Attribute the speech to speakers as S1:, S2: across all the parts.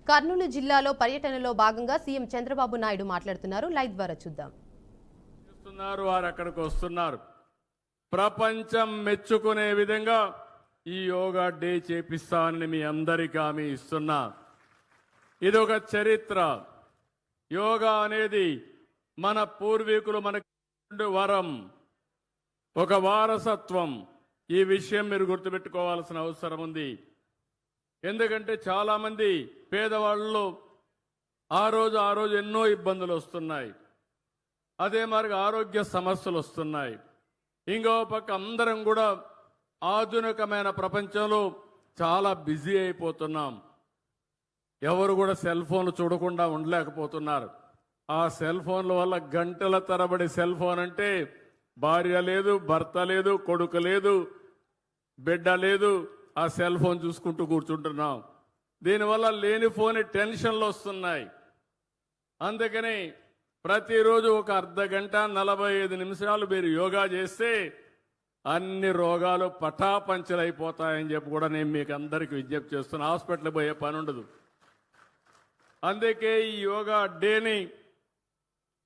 S1: కర్నూలు జిల్లాలో పర్యటనలో భాగంగా సీఎం చంద్రబాబు నాయుడు మాట్లాడుతున్నారు. లైవ్ ద్వారా చూద్దాం.
S2: వారు అక్కడికి వస్తున్నారు. ప్రపంచం మెచ్చుకునే విధంగా ఈ యోగా డే చేపిస్తానని మీ అందరికీ హామీ ఇస్తున్నా. ఇది ఒక చరిత్ర. యోగా అనేది మన పూర్వీకులు మనకి వరం, ఒక వారసత్వం. ఈ విషయం మీరు గుర్తుపెట్టుకోవాల్సిన అవసరం ఉంది. ఎందుకంటే చాలా మంది పేదవాళ్ళు ఆ రోజు ఎన్నో ఇబ్బందులు వస్తున్నాయి. అదే మరి ఆరోగ్య సమస్యలు వస్తున్నాయి. ఇంకో పక్క అందరం కూడా ఆధునికమైన ప్రపంచంలో చాలా బిజీ అయిపోతున్నాం. ఎవరు కూడా సెల్ ఫోన్ చూడకుండా ఉండలేకపోతున్నారు. ఆ సెల్ ఫోన్ల వల్ల గంటల తరబడి సెల్ ఫోన్ అంటే భార్య లేదు, భర్త లేదు, కొడుకు లేదు, బిడ్డ లేదు, ఆ సెల్ ఫోన్ చూసుకుంటూ కూర్చుంటున్నాం. దీనివల్ల లేనిపోని టెన్షన్లు వస్తున్నాయి. అందుకని ప్రతిరోజు ఒక అర్ధ గంట 45 నిమిషాలు మీరు యోగా చేస్తే అన్ని రోగాలు పటాపంచలైపోతాయని చెప్పి కూడా నేను మీకు అందరికీ విజ్ఞప్తి చేస్తున్నా. హాస్పిటల్ పోయే పని ఉండదు. అందుకే ఈ యోగా డేని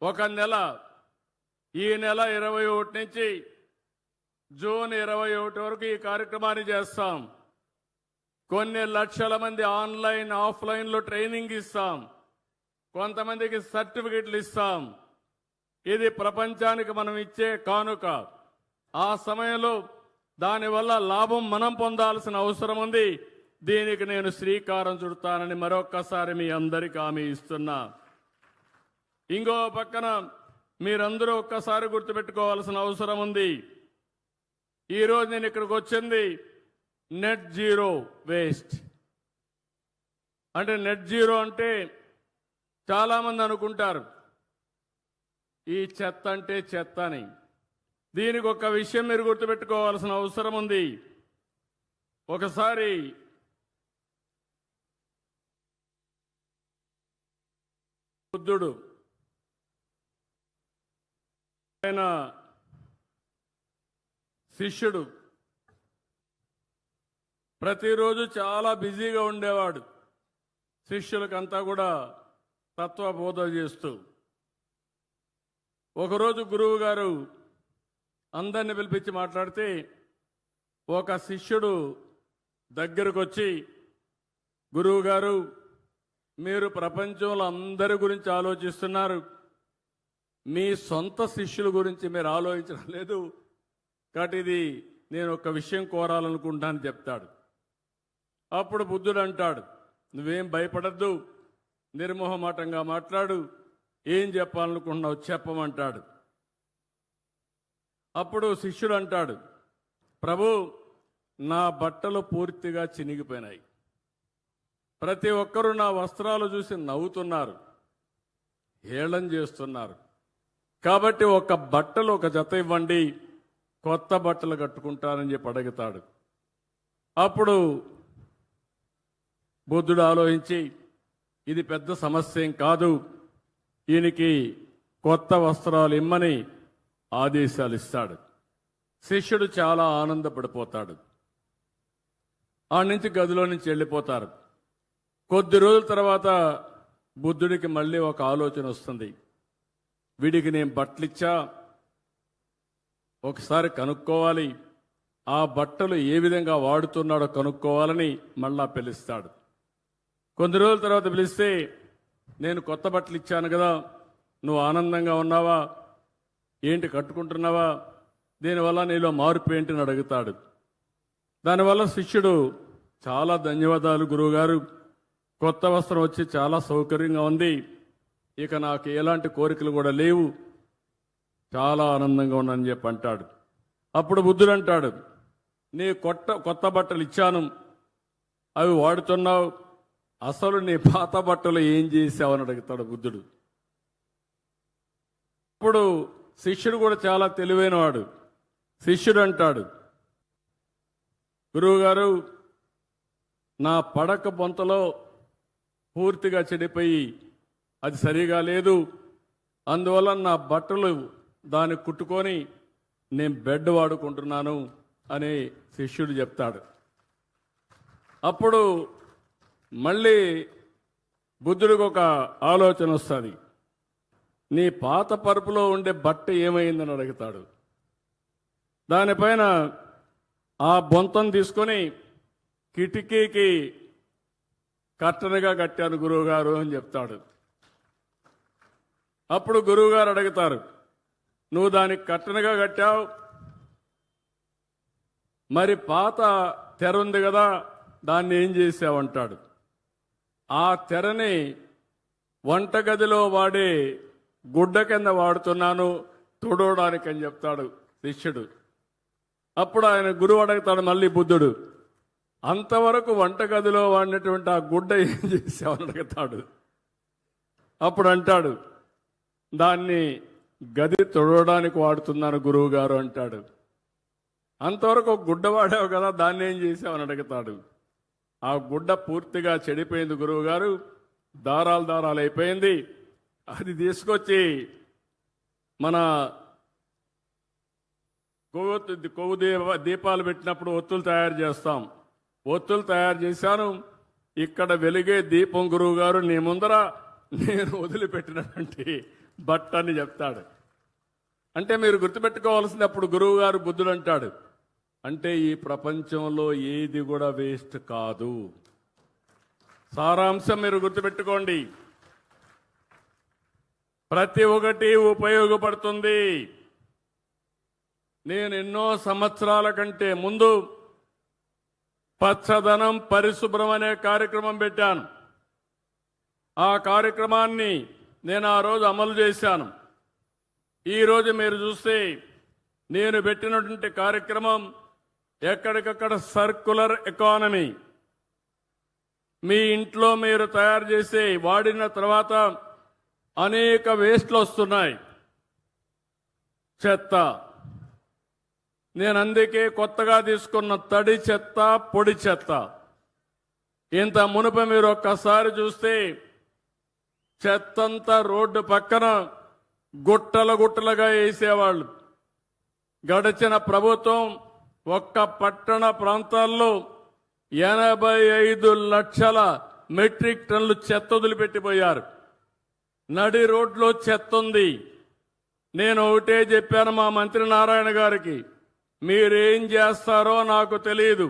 S2: ఒక నెల, ఈ నెల 21 నుంచి జూన్ 21 వరకు ఈ కార్యక్రమాన్ని చేస్తాం. కొన్ని లక్షల మంది ఆన్లైన్, ఆఫ్లైన్లో ట్రైనింగ్ ఇస్తాం. కొంతమందికి సర్టిఫికెట్లు ఇస్తాం. ఇది ప్రపంచానికి మనం ఇచ్చే కానుక. ఆ సమయంలో దానివల్ల లాభం మనం పొందాల్సిన అవసరం ఉంది. దీనికి నేను శ్రీకారం చుడతానని మరొక్కసారి మీ అందరికీ హామీ ఇస్తున్నా. ఇంకో పక్కన మీరందరూ ఒక్కసారి గుర్తుపెట్టుకోవాల్సిన అవసరం ఉంది. ఈరోజు నేను ఇక్కడికి వచ్చింది నెట్ జీరో వేస్ట్. అంటే నెట్ జీరో అంటే చాలామంది అనుకుంటారు ఈ చెత్త అంటే చెత్త అని. దీనికి ఒక విషయం మీరు గుర్తుపెట్టుకోవాల్సిన అవసరం ఉంది. ఒకసారి బుద్ధుడు ఆయన శిష్యుడు ప్రతిరోజు చాలా బిజీగా ఉండేవాడు. శిష్యులకంతా కూడా తత్వబోధ చేస్తూ. ఒకరోజు గురువు గారు అందరిని పిలిపించి మాట్లాడితే ఒక శిష్యుడు దగ్గరకు వచ్చి, గురువు గారు మీరు ప్రపంచంలో అందరి గురించి ఆలోచిస్తున్నారు, మీ సొంత శిష్యుల గురించి మీరు ఆలోచించడం లేదు, కాబట్టి ఇది నేను ఒక విషయం కోరాలనుకుంటానని చెప్తాడు. అప్పుడు బుద్ధుడు అంటాడు, నువ్వేం భయపడద్దు, నిర్మోహమాటంగా మాట్లాడు, ఏం చెప్పాలనుకుంటున్నావు చెప్పమంటాడు. అప్పుడు శిష్యుడు అంటాడు, ప్రభు నా బట్టలు పూర్తిగా చినిగిపోయినాయి. ప్రతి ఒక్కరూ నా వస్త్రాలు చూసి నవ్వుతున్నారు, హేళన చేస్తున్నారు. కాబట్టి ఒక బట్టలు ఒక జత ఇవ్వండి, కొత్త బట్టలు కట్టుకుంటానని చెప్పి అడుగుతాడు. అప్పుడు బుద్ధుడు ఆలోచించి ఇది పెద్ద సమస్య ఏం కాదు, ఈయనకి కొత్త వస్త్రాలు ఇమ్మని ఆదేశాలు ఇస్తాడు. శిష్యుడు చాలా ఆనందపడిపోతాడు. ఆ నుంచి గదిలో నుంచి వెళ్ళిపోతారు. కొద్ది రోజుల తర్వాత బుద్ధుడికి మళ్ళీ ఒక ఆలోచన వస్తుంది. వీడికి నేను బట్టలిచ్చా, ఒకసారి కనుక్కోవాలి, ఆ బట్టలు ఏ విధంగా వాడుతున్నాడో కనుక్కోవాలని మళ్ళా పిలుస్తాడు. కొన్ని రోజుల తర్వాత పిలిస్తే, నేను కొత్త బట్టలు ఇచ్చాను కదా, నువ్వు ఆనందంగా ఉన్నావా, ఏంటి కట్టుకుంటున్నావా, దీనివల్ల నీలో మార్పు ఏంటిని అడుగుతాడు. దానివల్ల శిష్యుడు చాలా ధన్యవాదాలు గురువుగారు, కొత్త వస్త్రం వచ్చి చాలా సౌకర్యంగా ఉంది, ఇక నాకు ఎలాంటి కోరికలు కూడా లేవు, చాలా ఆనందంగా ఉన్నానని చెప్పి అంటాడు. అప్పుడు బుద్ధుడు అంటాడు, నీ కొత్త బట్టలు ఇచ్చాను, అవి వాడుతున్నావు, అసలు నీ పాత బట్టలు ఏం చేసావని అడుగుతాడు బుద్ధుడు. ఇప్పుడు శిష్యుడు కూడా చాలా తెలివైనవాడు. శిష్యుడు అంటాడు, గురువుగారు నా పడక బొంతలో పూర్తిగా చెడిపోయి అది సరిగా లేదు, అందువల్ల నా బట్టలు దాన్ని కుట్టుకొని నేను బెడ్ వాడుకుంటున్నాను అని శిష్యుడు చెప్తాడు. అప్పుడు మళ్ళీ బుద్ధుడికి ఒక ఆలోచన వస్తుంది. నీ పాత పరుపులో ఉండే బట్ట ఏమైందని అడుగుతాడు. దానిపైన ఆ బొంతం తీసుకొని కిటికీకి కట్టనగా కట్టాను గురువుగారు అని చెప్తాడు. అప్పుడు గురువుగారు అడుగుతారు, నువ్వు దానికి కట్టనగా కట్టావు, మరి పాత తెర ఉంది కదా దాన్ని ఏం చేసావంటాడు. ఆ తెరని వంటగదిలో వాడే గుడ్డ కింద వాడుతున్నాను తుడవడానికి అని చెప్తాడు శిష్యుడు. అప్పుడు ఆయన గురువు అడుగుతాడు మళ్ళీ బుద్ధుడు, అంతవరకు వంటగదిలో వాడినటువంటి ఆ గుడ్డ ఏం చేసావని అడుగుతాడు. అప్పుడు అంటాడు, దాన్ని గది తుడవడానికి వాడుతున్నాను గురువు గారు అంటాడు. అంతవరకు ఒక గుడ్డ వాడావు కదా దాన్ని ఏం చేసావని అడుగుతాడు. ఆ గుడ్డ పూర్తిగా చెడిపోయింది గురువు గారు, దారాలు దారాలు అయిపోయింది. అది తీసుకొచ్చి మన కొవ్వు దీపాలు పెట్టినప్పుడు ఒత్తులు తయారు చేస్తాం. ఒత్తులు తయారు చేశాను, ఇక్కడ వెలిగే దీపం గురువు గారు నీ ముందర నేను వదిలిపెట్టినటువంటి బట్ట అని చెప్తాడు. అంటే మీరు గుర్తుపెట్టుకోవాల్సింది, అప్పుడు గురువు గారు బుద్ధుడు అంటాడు, అంటే ఈ ప్రపంచంలో ఏది కూడా వేస్ట్ కాదు. సారాంశం మీరు గుర్తుపెట్టుకోండి, ప్రతి ఒక్కటి ఉపయోగపడుతుంది. నేను ఎన్నో సంవత్సరాల కంటే ముందు పచ్చదనం పరిశుభ్రం అనే కార్యక్రమం పెట్టాను. ఆ కార్యక్రమాన్ని నేను ఆ రోజు అమలు చేశాను. ఈరోజు మీరు చూస్తే నేను పెట్టినటువంటి కార్యక్రమం ఎక్కడికక్కడ సర్క్యులర్ ఎకానమీ. మీ ఇంట్లో మీరు తయారు చేసి వాడిన తర్వాత అనేక వేస్ట్లు వస్తున్నాయి, చెత్త. నేను అందుకే కొత్తగా తీసుకున్న తడి చెత్త, పొడి చెత్త. ఇంత మునుపు మీరు ఒక్కసారి చూస్తే చెత్తంతా రోడ్డు పక్కన గుట్టలు గుట్టలుగా వేసేవాళ్ళు. గడిచిన ప్రభుత్వం ఒక్క పట్టణ ప్రాంతాల్లో 85 లక్షల మెట్రిక్ టన్నులు చెత్త వదిలిపెట్టిపోయారు. నడి రోడ్లో చెత్త ఉంది. నేను ఒకటే చెప్పాను మా మంత్రి నారాయణ గారికి, మీరేం చేస్తారో నాకు తెలియదు.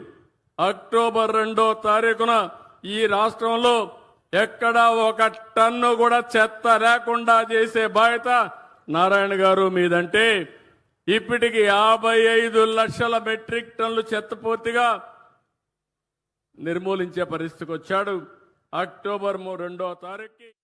S2: అక్టోబర్ 2వ తారీఖున ఈ రాష్ట్రంలో ఎక్కడా ఒక టన్ను కూడా చెత్త లేకుండా చేసే బాధ్యత నారాయణ గారు మీదంటే, ఇప్పటికి 55 లక్షల మెట్రిక్ టన్నులు చెత్త పూర్తిగా నిర్మూలించే పరిస్థితికి వచ్చాడు. అక్టోబర్ 2వ తారీఖుకి